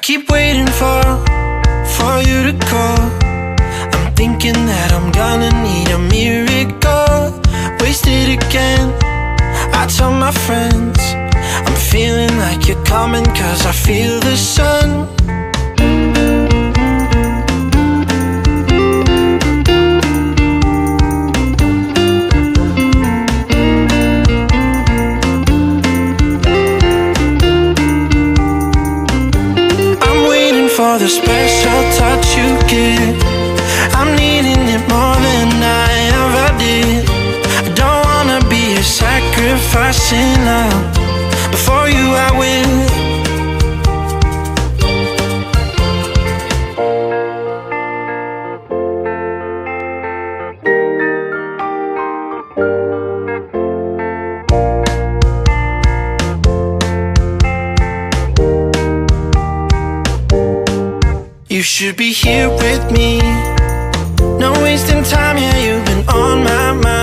keep waiting for you to call. I'm thinking that I'm gonna need a miracle. Wasted again, I tell my friends I'm feeling like you're coming, cause I feel the sun. For the special touch you give, I'm needing it more than I ever did. I don't wanna be a sacrificing love. Before you I will. You should be here with me. No wasting time, yeah, you've been on my mind.